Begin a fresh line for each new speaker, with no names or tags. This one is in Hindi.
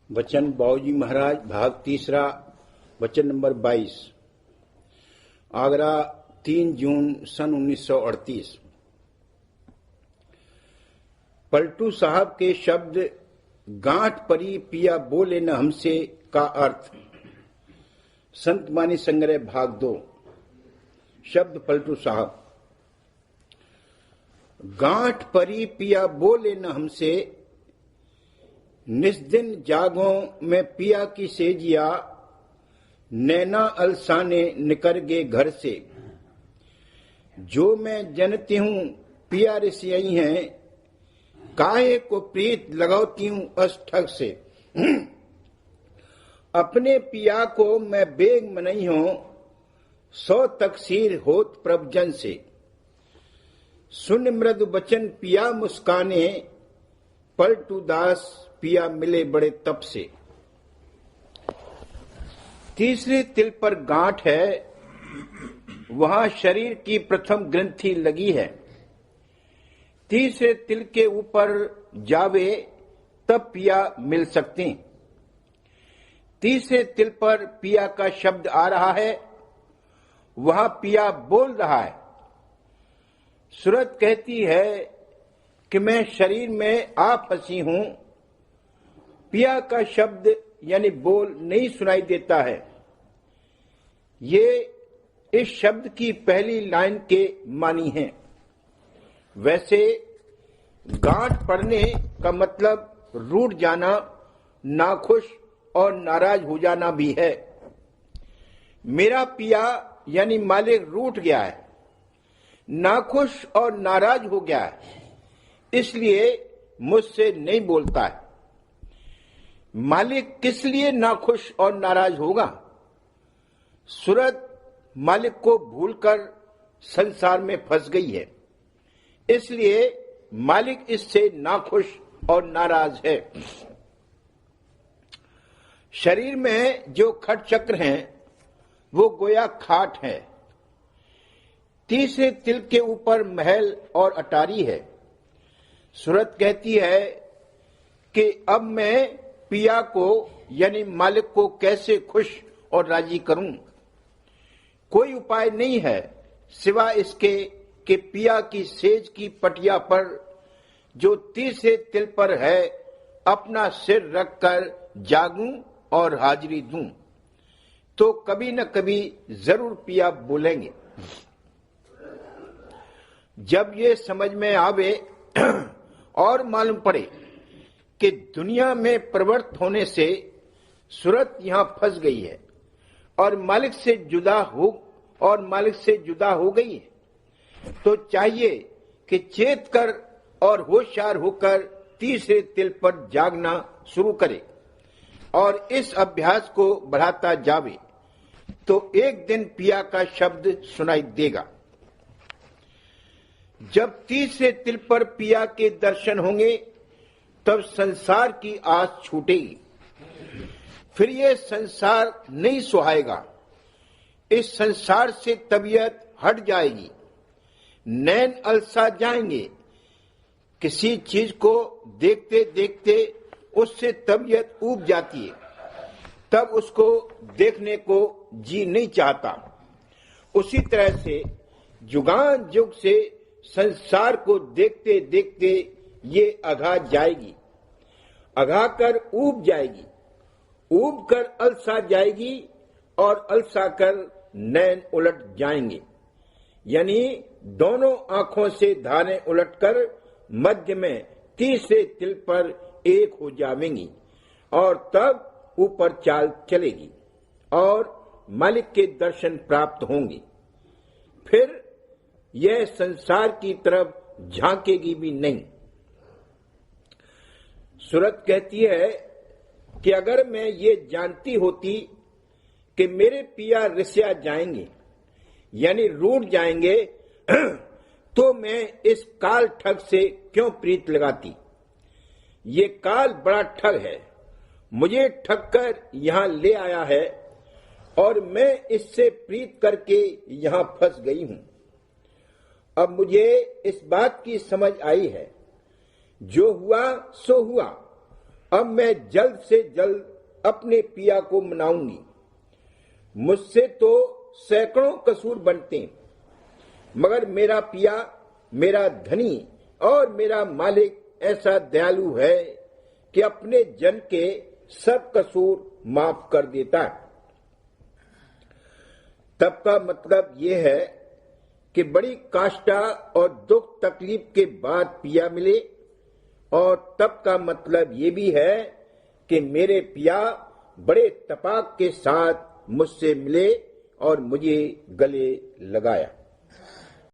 वचन बाबूजी महाराज भाग तीसरा वचन नंबर 22। आगरा 3 जून सन 1938। पलटू साहब के शब्द गांठ परी पिया बोले न हमसे का अर्थ। संत वाणी संग्रह भाग 2। शब्द पलटू साहब। गांठ परी पिया बोले न हमसे, निस्दिन जागों में पिया की सेजिया, नैना अलसाने निकर गे घर से। जो मैं जनती हूं पिया रिसियई हैं, काहे को प्रीत लगौती हूं अष्ठग से। अपने पिया को मैं बेग मनई हूं, 100 तकसीर होत प्रभजन से। सुन मृदु बचन पिया मुस्काने, पलटू दास पिया मिले बड़े तप से। तीसरे तिल पर गांठ है, वहां शरीर की प्रथम ग्रंथि लगी है। तीसरे तिल के ऊपर जावे तब पिया मिल सकते हैं। तीसरे तिल पर पिया का शब्द आ रहा है, वहां पिया बोल रहा है। सूरत कहती है कि मैं शरीर में आ फंसी हूं। पिया का शब्द यानी बोल नहीं सुनाई देता है। ये इस शब्द की पहली लाइन के मानी है। वैसे गांठ पड़ने का मतलब रूठ जाना, नाखुश और नाराज हो जाना भी है। मेरा पिया यानी मालिक रूठ गया है, नाखुश और नाराज हो गया है, इसलिए मुझसे नहीं बोलता है। मालिक किस लिए नाखुश और नाराज होगा? सूरत मालिक को भूलकर संसार में फंस गई है, इसलिए मालिक इससे नाखुश और नाराज है। शरीर में जो खट चक्र हैं वो गोया खाट है। तीसरे तिल के ऊपर महल और अटारी है। सूरत कहती है कि अब मैं पिया को यानी मालिक को कैसे खुश और राजी करूं। कोई उपाय नहीं है सिवा इसके कि पिया की सेज की पटिया पर जो तीसरे तिल पर है अपना सिर रखकर जागूं और हाजिरी दूं, तो कभी न कभी जरूर पिया बोलेंगे। जब ये समझ में आवे और मालूम पड़े कि दुनिया में प्रवृत्त होने से सूरत यहां फंस गई है और मालिक से जुदा हो गई है, तो चाहिए कि चेत कर और होशियार होकर तीसरे तिल पर जागना शुरू करे और इस अभ्यास को बढ़ाता जावे, तो एक दिन पिया का शब्द सुनाई देगा। जब तीसरे तिल पर पिया के दर्शन होंगे तब संसार की आस छूटेगी। फिर ये संसार नहीं सुहाएगा। इस संसार से तबीयत हट जाएगी, नैन अलसा जाएंगे। किसी चीज को देखते देखते उससे तबीयत ऊब जाती है, तब उसको देखने को जी नहीं चाहता। उसी तरह से जुगान जुग से संसार को देखते देखते ये अघा जाएगी, अघा कर ऊब जाएगी, ऊब कर अलसा जाएगी और अलसा कर नैन उलट जाएंगे। यानी दोनों आंखों से धारें उलटकर मध्य में तीसरे तिल पर एक हो जावेंगी और तब ऊपर चाल चलेगी और मालिक के दर्शन प्राप्त होंगे। फिर यह संसार की तरफ झांकेगी भी नहीं। सूरत कहती है कि अगर मैं ये जानती होती कि मेरे पिया रिसिया जाएंगे यानी रूठ जाएंगे, तो मैं इस काल ठग से क्यों प्रीत लगाती। ये काल बड़ा ठग है, मुझे ठग कर यहां ले आया है और मैं इससे प्रीत करके यहां फंस गई हूं। अब मुझे इस बात की समझ आई है, जो हुआ सो हुआ, अब मैं जल्द से जल्द अपने पिया को मनाऊंगी। मुझसे तो सैकड़ों कसूर बनते हैं, मगर मेरा पिया, मेरा धनी और मेरा मालिक ऐसा दयालु है कि अपने जन के सब कसूर माफ कर देता है। तब का मतलब यह है कि बड़ी काष्ठा और दुख तकलीफ के बाद पिया मिले, और तब का मतलब ये भी है कि मेरे पिया बड़े तपाक के साथ मुझसे मिले और मुझे गले लगाया।